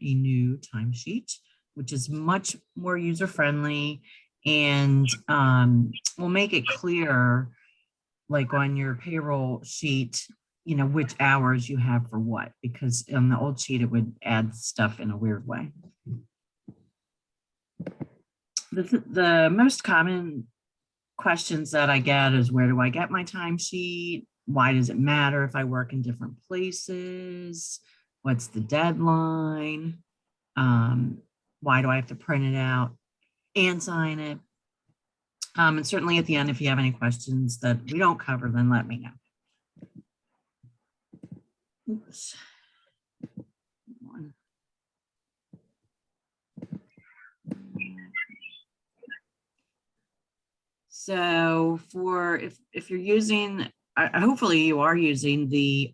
a new timesheet, which is much more user-friendly and will make it clear, like on your payroll sheet, you know, which hours you have for what, because on the old sheet, it would add stuff in a weird way. The most common questions that I get is, where do I get my timesheet? Why does it matter if I work in different places? What's the deadline? Why do I have to print it out and sign it? And certainly at the end, if you have any questions that we don't cover, then let me know. Oops. So for if you're using, hopefully you are using the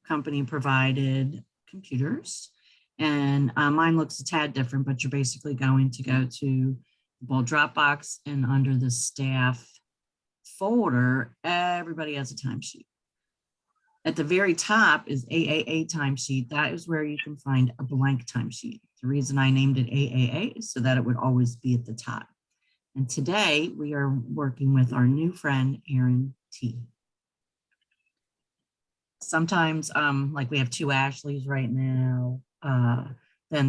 company provided computers, and mine looks a tad different, but you're basically going to go to the Bold Dropbox, and under the staff folder, everybody has a timesheet. At the very top is AAA timesheet. That is where you can find a blank timesheet. The reason I named it AAA is so that it would always be at the top. And today we are working with our new friend, Aaron T. Sometimes, like we have two Ashleys right now, then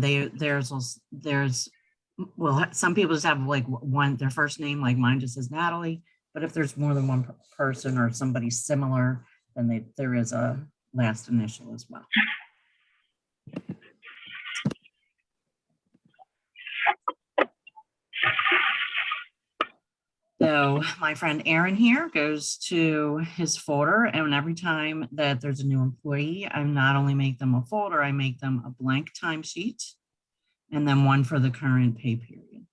well, some people just have like their first name, like mine just says Natalie, but if there's more than one person or somebody similar, then there is a last initial as well. So my friend Aaron here goes to his folder, and every time that there's a new employee, I not only make them a folder, I make them a blank timesheet and then one for the current pay period.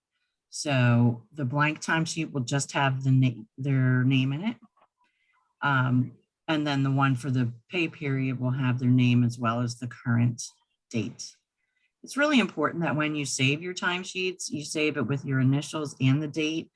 So the blank timesheet will just have their name in it. And then the one for the pay period will have their name as well as the current date. It's really important that when you save your timesheets, you save it with your initials and the date,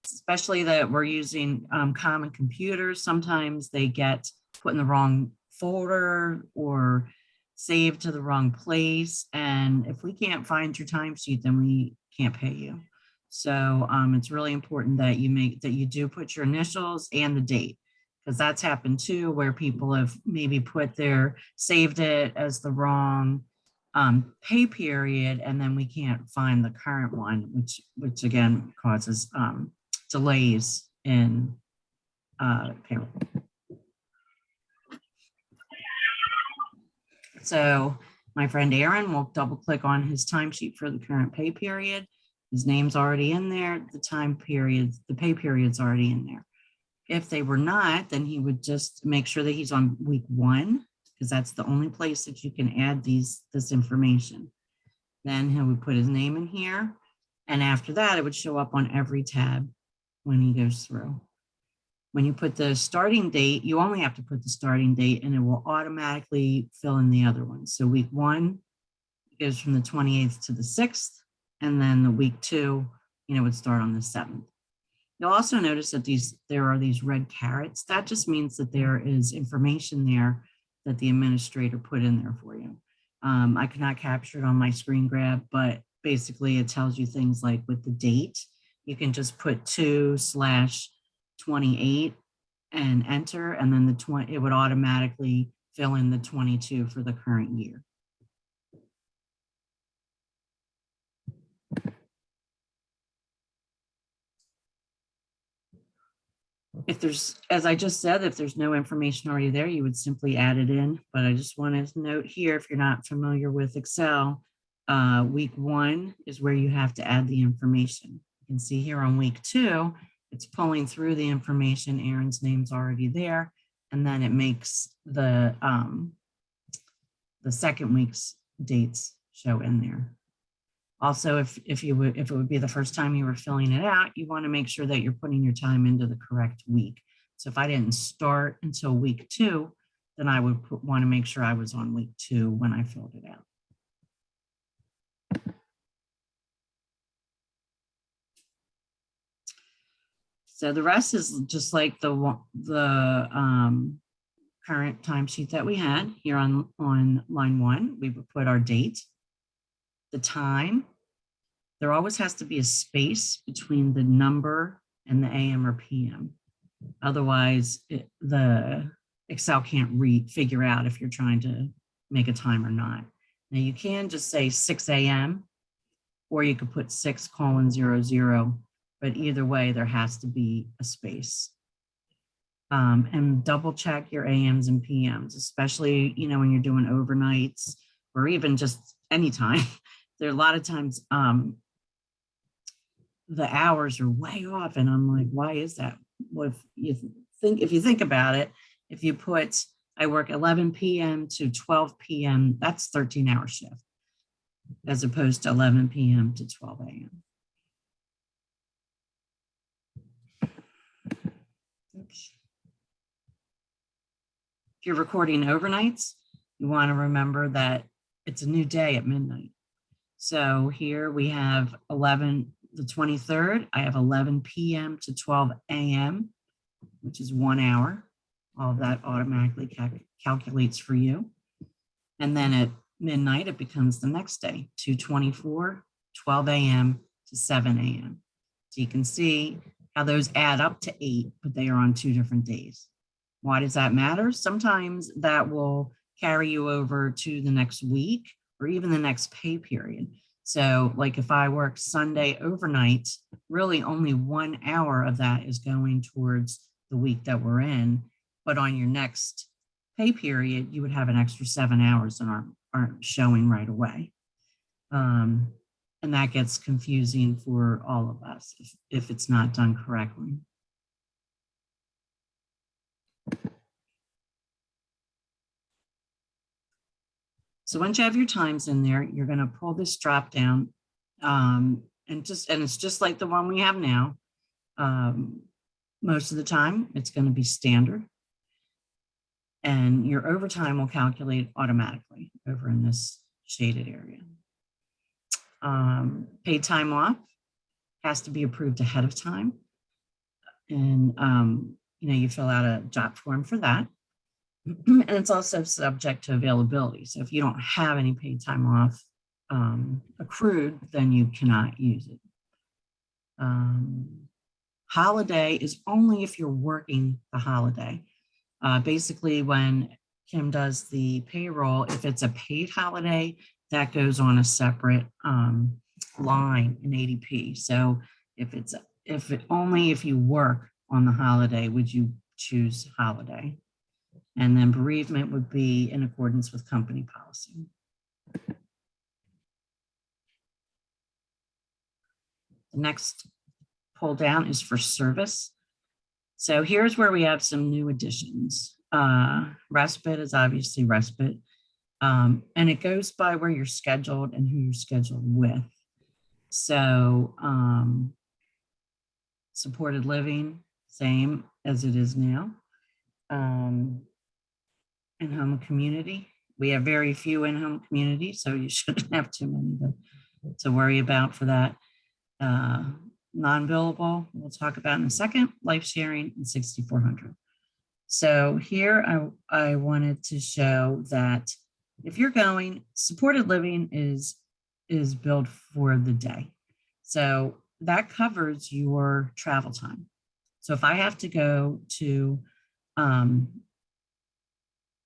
especially that we're using common computers. Sometimes they get put in the wrong folder or saved to the wrong place. And if we can't find your timesheet, then we can't pay you. So it's really important that you do put your initials and the date, because that's happened too, where people have maybe saved it as the wrong pay period, and then we can't find the current one, which again causes delays in payroll. So my friend Aaron will double click on his timesheet for the current pay period. His name's already in there. The pay period's already in there. If they were not, then he would just make sure that he's on week 1, because that's the only place that you can add this information. Then he would put his name in here. And after that, it would show up on every tab when he goes through. When you put the starting date, you only have to put the starting date, and it will automatically fill in the other ones. So week 1 goes from the 28th to the 6th, and then the week 2, would start on the 7th. You'll also notice that there are these red carets. That just means that there is information there that the administrator put in there for you. I cannot capture it on my screen grab, but basically it tells you things like with the date, you can just put 2/28 and enter, and then it would automatically fill in the 22 for the current year. If there's, as I just said, if there's no information already there, you would simply add it in. But I just want to note here, if you're not familiar with Excel, week 1 is where you have to add the information. You can see here on week 2, it's pulling through the information. Aaron's name's already there. And then it makes the second week's dates show in there. Also, if it would be the first time you were filling it out, you want to make sure that you're putting your time into the correct week. So if I didn't start until week 2, then I would want to make sure I was on week 2 when I filled it out. So the rest is just like the current timesheet that we had here on line 1, we would put our date, the time. There always has to be a space between the number and the AM or PM. Otherwise, the Excel can't figure out if you're trying to make a time or not. Now you can just say 6 a.m. or you could put 6:00, but either way, there has to be a space. And double check your AMs and PMs, especially, when you're doing overnights or even just anytime. There are a lot of times the hours are way off, and I'm like, why is that? Well, if you think about it, if you put, I work 11 p.m. to 12 p.m., that's 13-hour shift, as opposed to 11 p.m. to 12 a.m. Oops. If you're recording overnights, you want to remember that it's a new day at midnight. So here we have the 23rd, I have 11 p.m. to 12 a.m., which is 1 hour. All of that automatically calculates for you. And then at midnight, it becomes the next day, 2:24, 12 a.m. to 7 a.m. So you can see how those add up to 8, but they are on 2 different days. Why does that matter? Sometimes that will carry you over to the next week or even the next pay period. So like if I work Sunday overnight, really only 1 hour of that is going towards the week that we're in. But on your next pay period, you would have an extra 7 hours that aren't showing right away. And that gets confusing for all of us if it's not done correctly. So once you have your times in there, you're going to pull this drop down, and it's just like the one we have now. Most of the time, it's going to be standard, and your overtime will calculate automatically over in this shaded area. Paid time off has to be approved ahead of time, and you fill out a job form for that. And it's also subject to availability. So if you don't have any paid time off accrued, then you cannot use it. Holiday is only if you're working the holiday. Basically, when Kim does the payroll, if it's a paid holiday, that goes on a separate line in ADP. So only if you work on the holiday would you choose holiday. And then bereavement would be in accordance with company policy. The next pull down is for service. So here's where we have some new additions. Respite is obviously respite. And it goes by where you're scheduled and who you're scheduled with. So supported living, same as it is now. In-home community. We have very few in-home communities, so you shouldn't have too many to worry about for that. Non-billable, we'll talk about in a second, life sharing, and 6,400. So here I wanted to show that if you're going, supported living is billed for the day. So that covers your travel time. So if I have to go to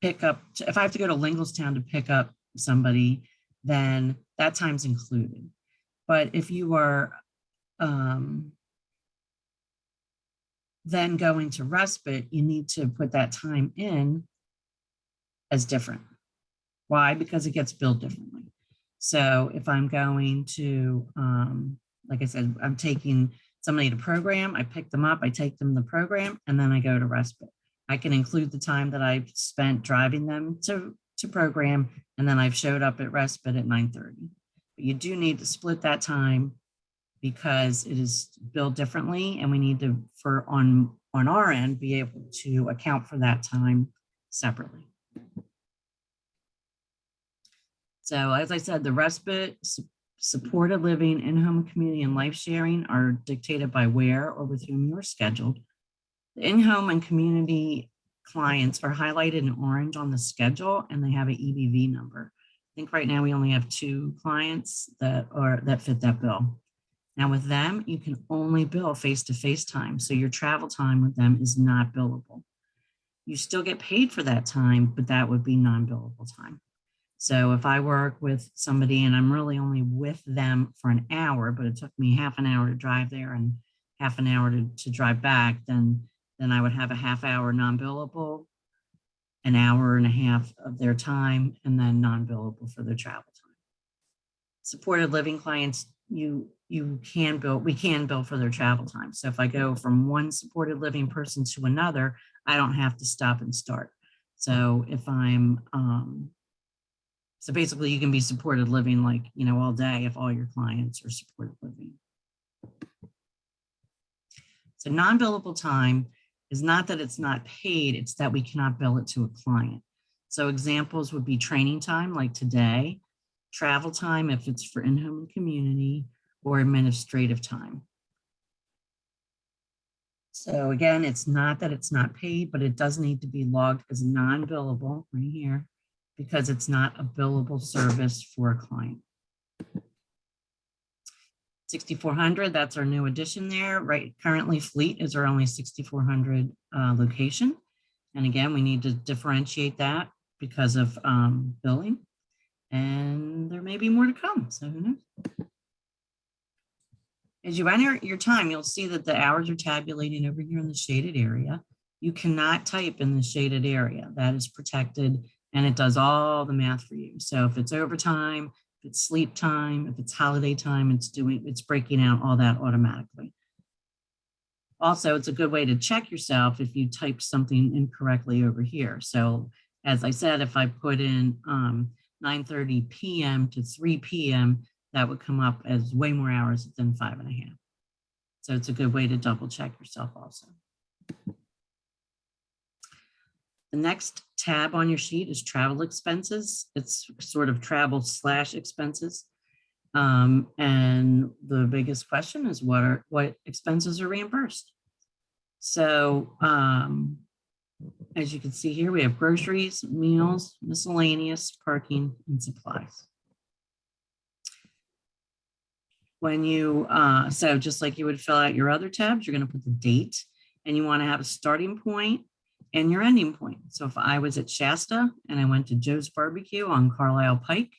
if I have to go to Lingelstown to pick up somebody, then that time's included. But if you are then going to respite, you need to put that time in as different. Why? Because it gets billed differently. So if I'm going to, like I said, I'm taking somebody to program, I pick them up, I take them to the program, and then I go to respite. I can include the time that I've spent driving them to program, and then I've showed up at respite at 9:30. But you do need to split that time because it is billed differently, and we need to, on our end, be able to account for that time separately. So as I said, the respite, supported living, in-home community, and life sharing are dictated by where or with whom you're scheduled. The in-home and community clients are highlighted in orange on the schedule and they have an EBV number. I think right now we only have 2 clients that fit that bill. Now with them, you can only bill face-to-face time. So your travel time with them is not billable. You still get paid for that time, but that would be non-billable time. So if I work with somebody and I'm really only with them for an hour, but it took me half an hour to drive there and half an hour to drive back, then I would have a half hour non-billable, an hour and a half of their time, and then non-billable for their travel time. Supported living clients, we can bill for their travel time. So if I go from one supported living person to another, I don't have to stop and start. So if I'm, so basically you can be supported living like, all day if all your clients are supported living. So non-billable time is not that it's not paid, it's that we cannot bill it to a client. So examples would be training time like today, travel time if it's for in-home and community, or administrative time. So again, it's not that it's not paid, but it does need to be logged as non-billable right here because it's not a billable service for a client. 6,400, that's our new addition there, right? Currently, Fleet is our only 6,400 location. And again, we need to differentiate that because of billing. And there may be more to come, so who knows? As you enter your time, you'll see that the hours are tabulating over here in the shaded area. You cannot type in the shaded area. That is protected, and it does all the math for you. So if it's overtime, if it's sleep time, if it's holiday time, it's breaking out all that automatically. Also, it's a good way to check yourself if you typed something incorrectly over here. So as I said, if I put in 9:30 p.m. to 3 p.m., that would come up as way more hours than 5.5. So it's a good way to double check yourself also. The next tab on your sheet is travel expenses. It's sort of travel / expenses. And the biggest question is what expenses are reimbursed? So as you can see here, we have groceries, meals, miscellaneous, parking, and supplies. When you, so just like you would fill out your other tabs, you're going to put the date, and you want to have a starting point and your ending point. So if I was at Shasta and I went to Joe's Barbecue on Carlisle Pike,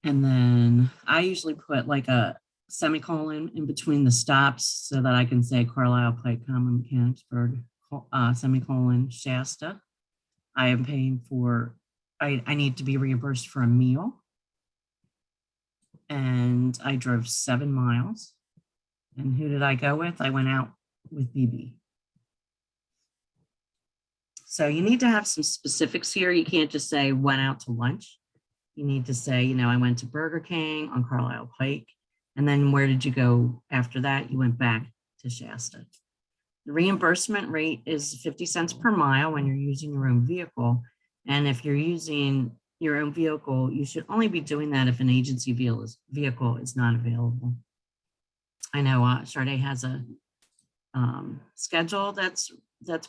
and then I usually put like a semicolon in between the stops so that I can say Carlisle Pike, Mechanicsburg, semicolon, Shasta. I am paying for, I need to be reimbursed for a meal. And I drove 7 miles. And who did I go with? I went out with BB. So you need to have some specifics here. You can't just say went out to lunch. You need to say, I went to Burger King on Carlisle Pike. And then where did you go after that? You went back to Shasta. The reimbursement rate is 50 cents per mile when you're using your own vehicle. And if you're using your own vehicle, you should only be doing that if an agency vehicle is not available. I know Sade has a schedule that's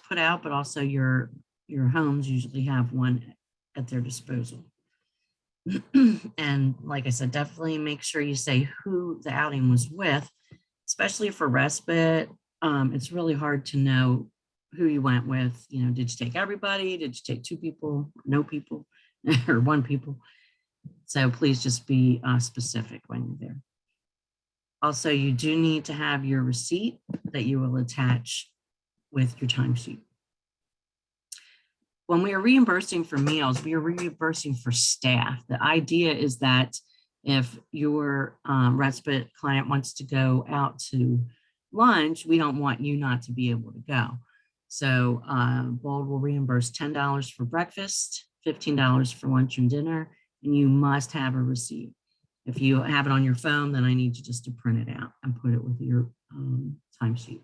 put out, but also your homes usually have one at their disposal. And like I said, definitely make sure you say who the outing was with, especially for respite. It's really hard to know who you went with. Did you take everybody? Did you take 2 people, no people, or 1 people? So please just be specific when you're there. Also, you do need to have your receipt that you will attach with your timesheet. When we are reimbursing for meals, we are reimbursing for staff. The idea is that if your respite client wants to go out to lunch, we don't want you not to be able to go. So Bold will reimburse $10 for breakfast, $15 for lunch and dinner, and you must have a receipt. If you have it on your phone, then I need you just to print it out and put it with your timesheet.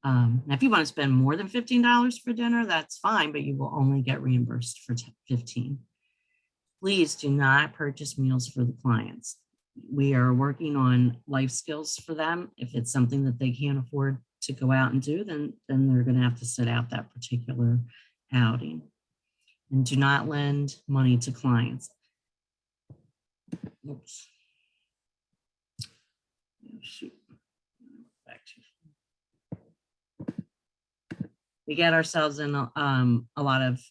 Now, if you want to spend more than $15 for dinner, that's fine, but you will only get reimbursed for $15. Please do not purchase meals for the clients. We are working on life skills for them. If it's something that they can't afford to go out and do, then they're going to have to sit out that particular outing. And do not lend money to clients. Oops. Oh, shoot. Back to we get ourselves in a lot of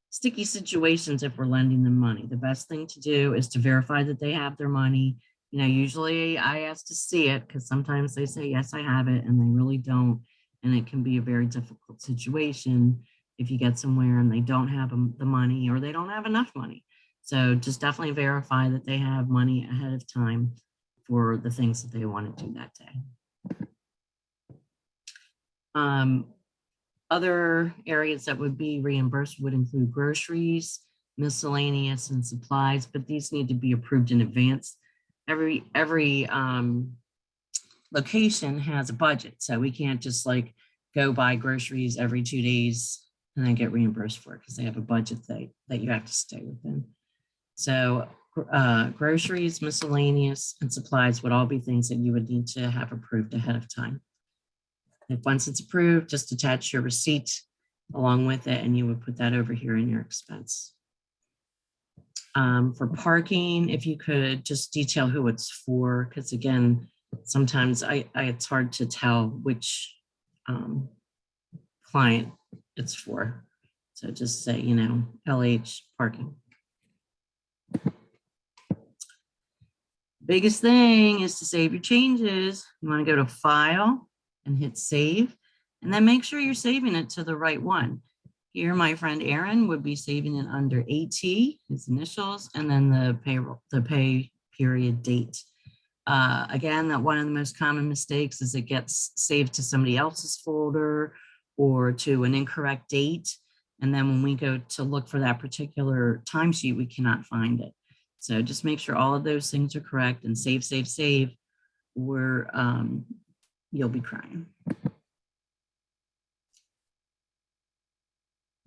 sticky situations if we're lending them money. The best thing to do is to verify that they have their money. You know, usually I ask to see it because sometimes they say, yes, I have it, and they really don't. And it can be a very difficult situation if you get somewhere and they don't have the money or they don't have enough money. So just definitely verify that they have money ahead of time for the things that they want to do that day. Other areas that would be reimbursed would include groceries, miscellaneous, and supplies, but these need to be approved in advance. Every location has a budget, so we can't just like go buy groceries every 2 days and then get reimbursed for it because they have a budget that you have to stay within. So groceries, miscellaneous, and supplies would all be things that you would need to have approved ahead of time. If once it's approved, just attach your receipt along with it, and you would put that over here in your expense. For parking, if you could just detail who it's for, because again, sometimes it's hard to tell which client it's for. So just say, you know, LH parking. Biggest thing is to save your changes. You want to go to File and hit Save, and then make sure you're saving it to the right one. Here, my friend Aaron would be saving it under AT, his initials, and then the pay period date. Again, that one of the most common mistakes is it gets saved to somebody else's folder or to an incorrect date. And then when we go to look for that particular timesheet, we cannot find it. So just make sure all of those things are correct and save, or you'll be crying.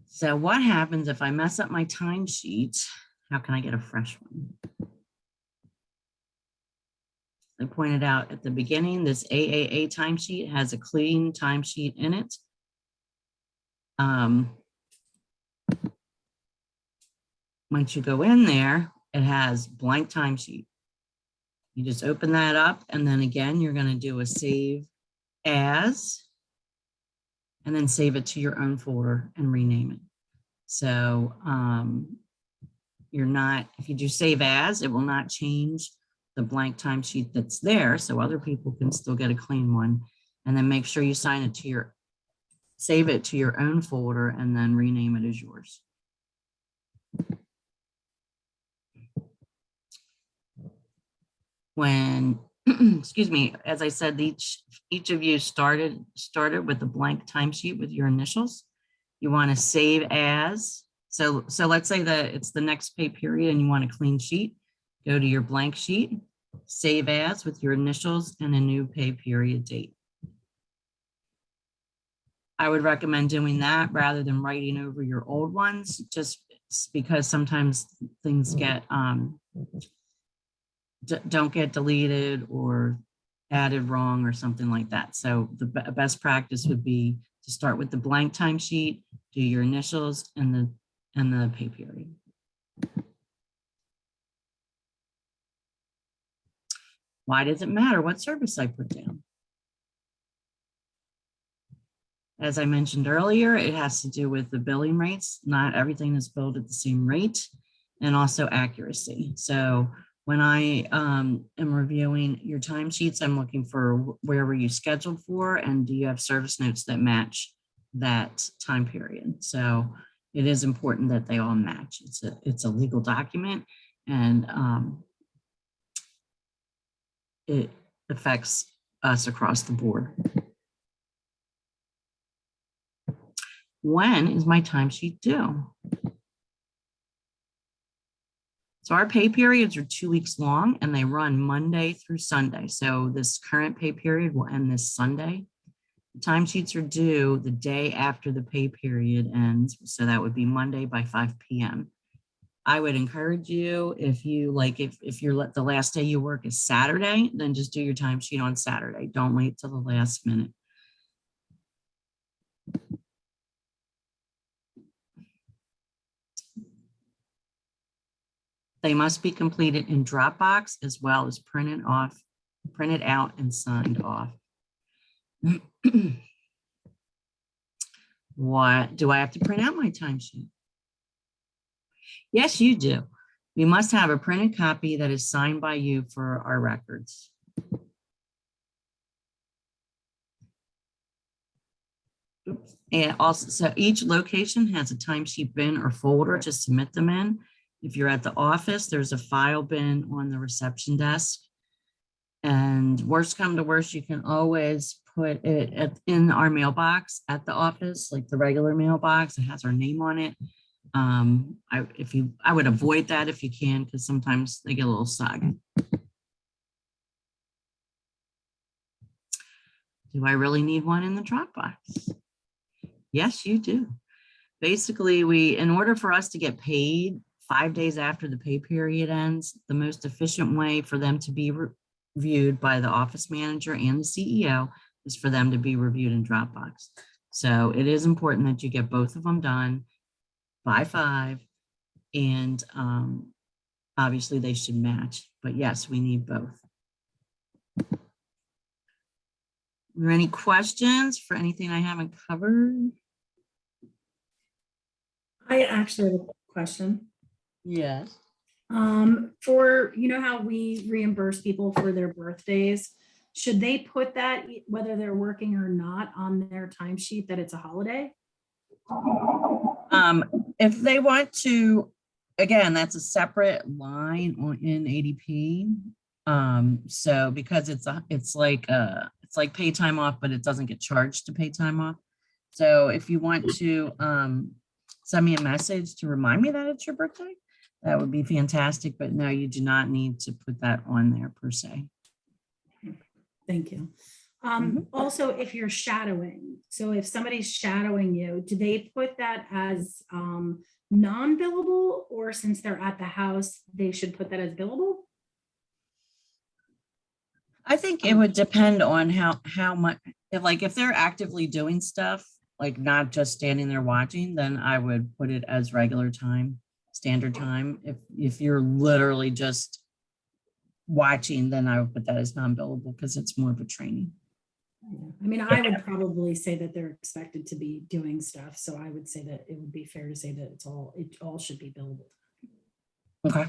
So what happens if I mess up my timesheet? How can I get a fresh one? I pointed out at the beginning, this AAA timesheet has a clean timesheet in it. Once you go in there, it has blank timesheet. You just open that up, and then again, you're going to do a save as, and then save it to your own folder and rename it. So if you do save as, it will not change the blank timesheet that's there, so other people can still get a clean one. And then make sure you save it to your own folder, and then rename it as yours. When, excuse me, as I said, each of you started with a blank timesheet with your initials. You want to save as. So let's say that it's the next pay period and you want a clean sheet. Go to your blank sheet, save as with your initials and a new pay period date. I would recommend doing that rather than writing over your old ones, just because sometimes things get don't get deleted or added wrong or something like that. So the best practice would be to start with the blank timesheet, do your initials and the pay period. Why does it matter what service I put down? As I mentioned earlier, it has to do with the billing rates. Not everything is billed at the same rate, and also accuracy. So when I am reviewing your timesheets, I'm looking for where were you scheduled for, and do you have service notes that match that time period? So it is important that they all match. It's a legal document, and it affects us across the board. When is my timesheet due? So our pay periods are 2 weeks long, and they run Monday through Sunday. So this current pay period will end this Sunday. The timesheets are due the day after the pay period ends. So that would be Monday by 5 p.m. I would encourage you, if the last day you work is Saturday, then just do your timesheet on Saturday. Don't wait till the last minute. They must be completed in Dropbox as well as printed out and signed off. What, do I have to print out my timesheet? Yes, you do. We must have a printed copy that is signed by you for our records. Oops. And also, so each location has a timesheet bin or folder to submit them in. If you're at the office, there's a file bin on the reception desk. And worst come to worst, you can always put it in our mailbox at the office, like the regular mailbox. It has our name on it. I would avoid that if you can, because sometimes they get a little soggy. Do I really need one in the Dropbox? Yes, you do. Basically, in order for us to get paid 5 days after the pay period ends, the most efficient way for them to be reviewed by the office manager and the CEO is for them to be reviewed in Dropbox. So it is important that you get both of them done by 5, and obviously they should match, but yes, we need both. Are there any questions for anything I haven't covered? I actually have a question. Yes. For, you know how we reimburse people for their birthdays, should they put that, whether they're working or not, on their timesheet that it's a holiday? If they want to, again, that's a separate line in ADP. So because it's like pay time off, but it doesn't get charged to pay time off. So if you want to send me a message to remind me that it's your birthday, that would be fantastic. But no, you do not need to put that on there per se. Thank you. Also, if you're shadowing, so if somebody's shadowing you, do they put that as non-billable, or since they're at the house, they should put that as billable? I think it would depend on how much, if they're actively doing stuff, like not just standing there watching, then I would put it as regular time, standard time. If you're literally just watching, then I would put that as non-billable because it's more of a training. I mean, I would probably say that they're expected to be doing stuff. So I would say that it would be fair to say that it all should be billable. Okay.